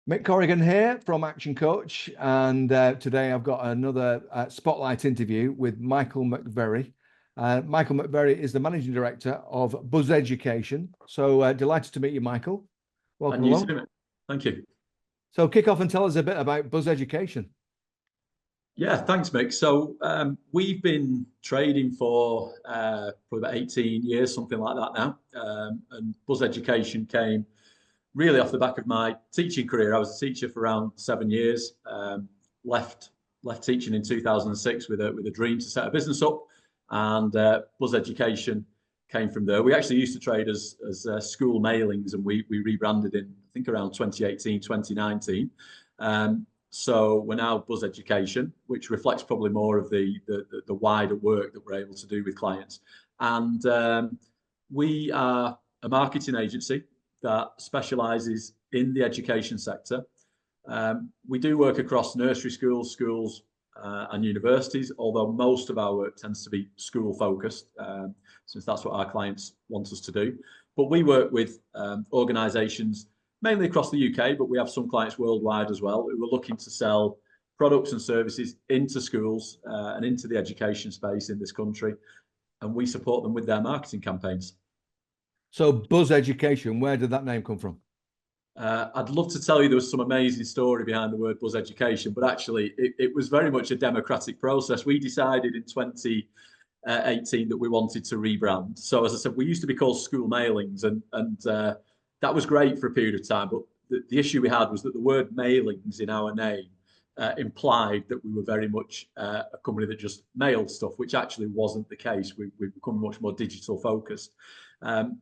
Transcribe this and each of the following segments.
Mick Corrigan here from Action Coach, and today I've got another spotlight interview with Michael McVerry. Michael McVerry is the Managing Director of Buzz Education. So delighted to meet you, Michael. Welcome and you along. too. Thank you. So kick off and tell us a bit about Buzz Education. Yeah, thanks, Mick. So we've been trading for probably about 18 years, something like that now. And Buzz Education came really off the back of my teaching career. I was a teacher for around 7 years. Left teaching in 2006 with a dream to set a business up, and Buzz Education came from there. We actually used to trade as school mailings, and we rebranded in I think around 2018, 2019. So we're now Buzz Education, which reflects probably more of the wider work that we're able to do with clients. And we are a marketing agency that specialises in the education sector. We do work across nursery schools, and universities, although most of our work tends to be school focused, since that's what our clients want us to do. But we work with organisations mainly across the UK, but we have some clients worldwide as well who are looking to sell products and services into schools and into the education space in this country, and we support them with their marketing campaigns. So Buzz Education, where did that name come from? I'd love to tell you there was some amazing story behind the word Buzz Education, but actually it was very much a democratic process. We decided in 2018 that we wanted to rebrand. So as I said, we used to be called School Mailings, and that was great for a period of time. But the issue we had was that the word mailings in our name implied that we were very much a company that just mailed stuff, which actually wasn't the case. We've become much more digital focused.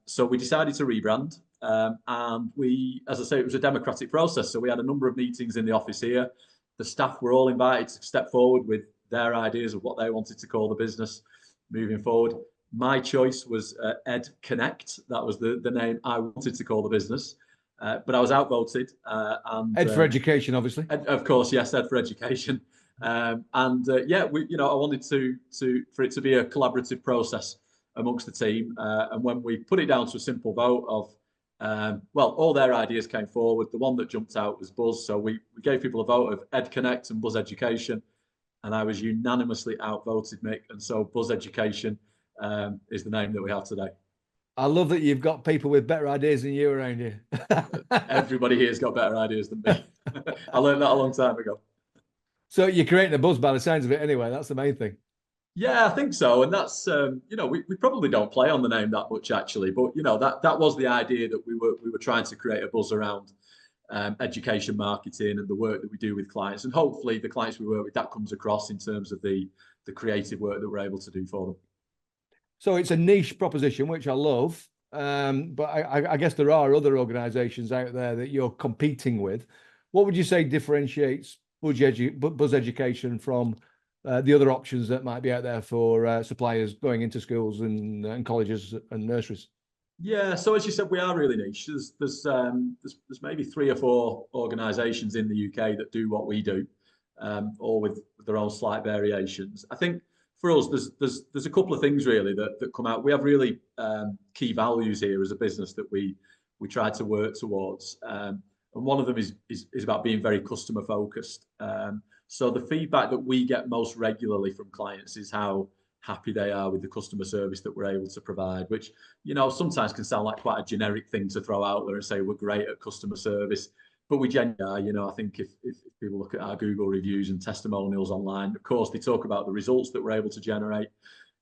So we decided to rebrand. And we, as I say, it was a democratic process. So we had a number of meetings in the office here. The staff were all invited to step forward with their ideas of what they wanted to call the business moving forward. My choice was Ed Connect. That was the name I wanted to call the business. But I was outvoted. And Ed for Education, obviously. Of course, yes, Ed for Education. Yeah, I wanted for it to be a collaborative process amongst the team. And when we put it down to a simple vote of all their ideas came forward. The one that jumped out was Buzz. So we gave people a vote of Ed Connect and Buzz Education, and I was unanimously outvoted, Mick. And so Buzz Education is the name that we have today. I love that you've got people with better ideas than you around here. Everybody here's got better ideas than me. I learned that a long time ago. So you're creating a buzz by the sounds of it anyway. That's the main thing. Yeah, I think so. And that's, we probably don't play on the name that much, actually. But, that was the idea, that we were trying to create a buzz around education marketing and the work that we do with clients. And hopefully the clients we work with, that comes across in terms of the creative work that we're able to do for them. So it's a niche proposition, which I love. But I guess there are other organisations out there that you're competing with. What would you say differentiates Buzz Education from the other options that might be out there for suppliers going into schools and colleges and nurseries? Yeah, so as you said, we are really niche. There's maybe 3 or 4 organisations in the UK that do what we do, all with their own slight variations. I think for us, there's a couple of things really that come out. We have really key values here as a business that we try to work towards, and one of them is about being very customer focused. So the feedback that we get most regularly from clients is how happy they are with the customer service that we're able to provide, which, sometimes can sound like quite a generic thing to throw out there and say we're great at customer service, but we genuinely are. I think if people look at our Google reviews and testimonials online, of course, they talk about the results that we're able to generate,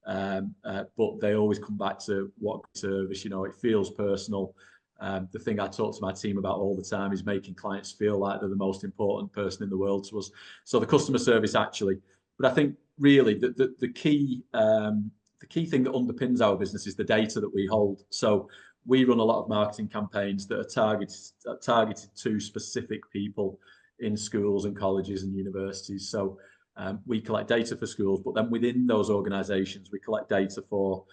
but they always come back to what service, it feels personal. The thing I talk to my team about all the time is making clients feel like they're the most important person in the world to us. So the customer service, actually. But I think really the key thing that underpins our business is the data that we hold. So we run a lot of marketing campaigns that are targeted to specific people in schools and colleges and universities. So we collect data for schools, but then within those organisations, we collect data for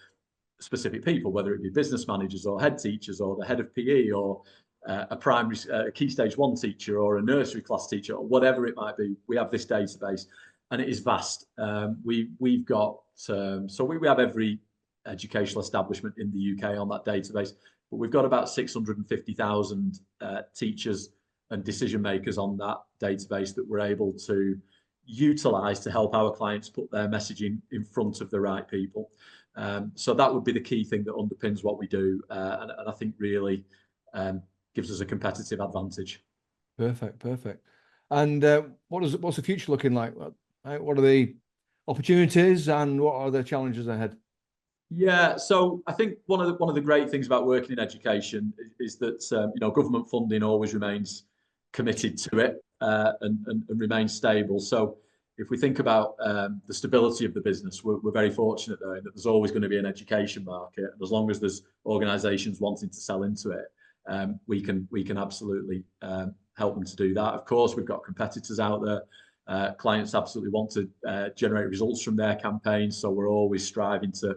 specific people, whether it be business managers or head teachers or the head of PE or a primary key stage 1 teacher or a nursery class teacher or whatever it might be. We have this database, and it is vast. We've got we have every educational establishment in the UK on that database, but we've got about 650,000 teachers and decision makers on that database that we're able to utilize to help our clients put their messaging in front of the right people. So that would be the key thing that underpins what we do, and I think really gives us a competitive advantage. Perfect, perfect. And what's the future looking like? What are the opportunities and what are the challenges ahead? Yeah, so I think one of the great things about working in education is that government funding always remains committed to it, and remains stable. So if we think about the stability of the business, we're very fortunate there that there's always going to be an education market, and as long as there's organisations wanting to sell into it, we can absolutely help them to do that. Of course, we've got competitors out there. Clients absolutely want to generate results from their campaigns, so we're always striving to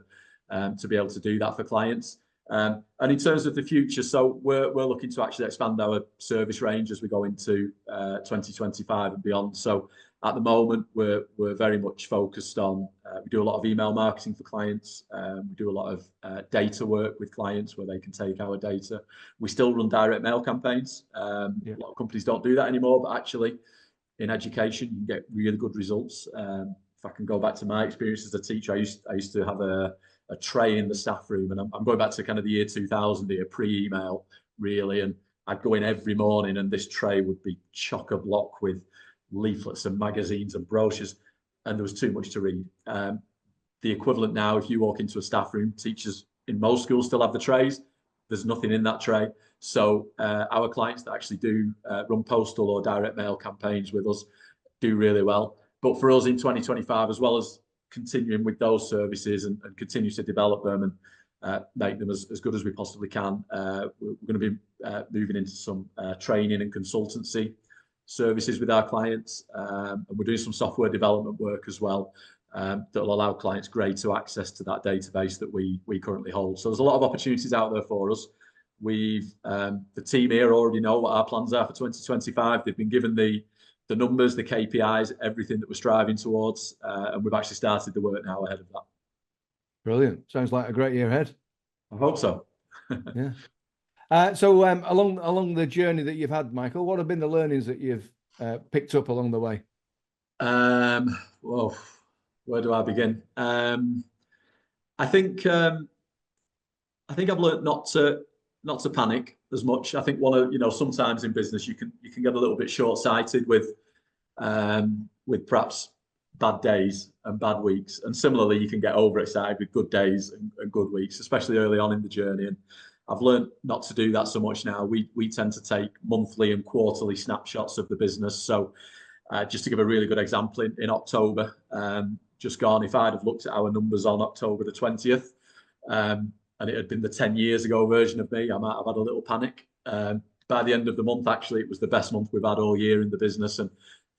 be able to do that for clients. And in terms of the future, so we're looking to actually expand our service range as we go into 2025 and beyond. So at the moment, we're very much focused on, we do a lot of email marketing for clients. We do a lot of data work with clients where they can take our data. We still run direct mail campaigns. A lot of companies don't do that anymore, but actually in education, you can get really good results. If I can go back to my experience as a teacher, I used to have a tray in the staff room, and I'm going back to kind of the year 2000 here, pre-email really, and I'd go in every morning and this tray would be chock-a-block with leaflets and magazines and brochures, and there was too much to read. The equivalent now, if you walk into a staff room, teachers in most schools still have the trays. There's nothing in that tray. So our clients that actually do run postal or direct mail campaigns with us do really well. But for us in 2025, as well as continuing with those services and continue to develop them and make them as good as we possibly can, we're going to be moving into some training and consultancy services with our clients, and we're doing some software development work as well, that will allow clients greater access to that database that we currently hold. So there's a lot of opportunities out there for us. The team here already know what our plans are for 2025. They've been given the numbers, the KPIs, everything that we're striving towards, and we've actually started the work now ahead of that. Brilliant. Sounds like a great year ahead. I hope so. Yeah. So along the journey that you've had, Michael, what have been the learnings that you've picked up along the way? Well, where do I begin? I think I've learned not to panic as much. I think sometimes in business you can get a little bit short-sighted with perhaps bad days and bad weeks, and similarly you can get overexcited with good days and good weeks, especially early on in the journey. And I've learned not to do that so much now. We tend to take monthly and quarterly snapshots of the business. So just to give a really good example, in October just gone, if I'd have looked at our numbers on October the 20th, and it had been the 10 years ago version of me, I might have had a little panic. By the end of the month, actually, it was the best month we've had all year in the business, and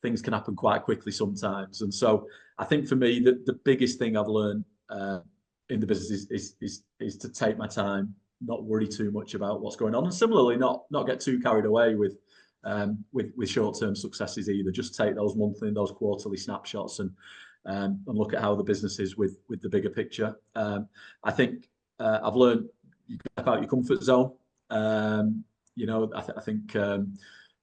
things can happen quite quickly sometimes. And so I think for me, the biggest thing I've learned in the business is to take my time, not worry too much about what's going on, and similarly not get too carried away with short-term successes either. Just take those monthly and those quarterly snapshots and look at how the business is with the bigger picture. I think I've learned you step out your comfort zone. I think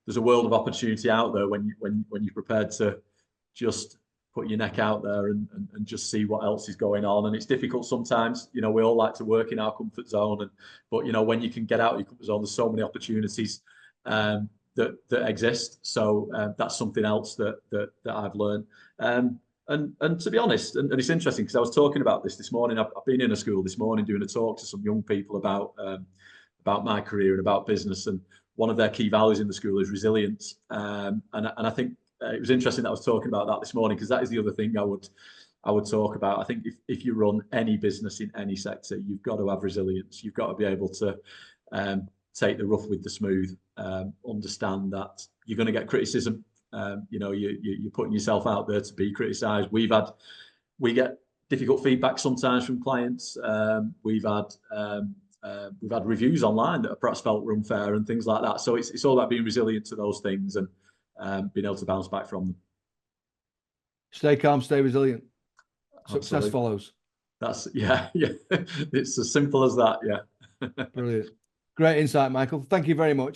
there's a world of opportunity out there when you're prepared to just put your neck out there and just see what else is going on. And it's difficult sometimes. We all like to work in our comfort zone, but when you can get out of your comfort zone, there's so many opportunities that exist. So that's something else that I've learned. And to be honest, and it's interesting because I was talking about this morning. I've been in a school this morning doing a talk to some young people about my career and about business. And one of their key values in the school is resilience. And I think it was interesting that I was talking about that this morning, because that is the other thing I would talk about. I think if you run any business in any sector, you've got to have resilience. You've got to be able to take the rough with the smooth. Understand that you're going to get criticism. You're putting yourself out there to be criticised. We get difficult feedback sometimes from clients. We've had reviews online that have perhaps felt were unfair and things like that. So it's all about being resilient to those things and being able to bounce back from them. Stay calm, stay resilient. Absolutely. Success follows. That's yeah. It's as simple as that. Yeah. Brilliant. Great insight, Michael. Thank you very much.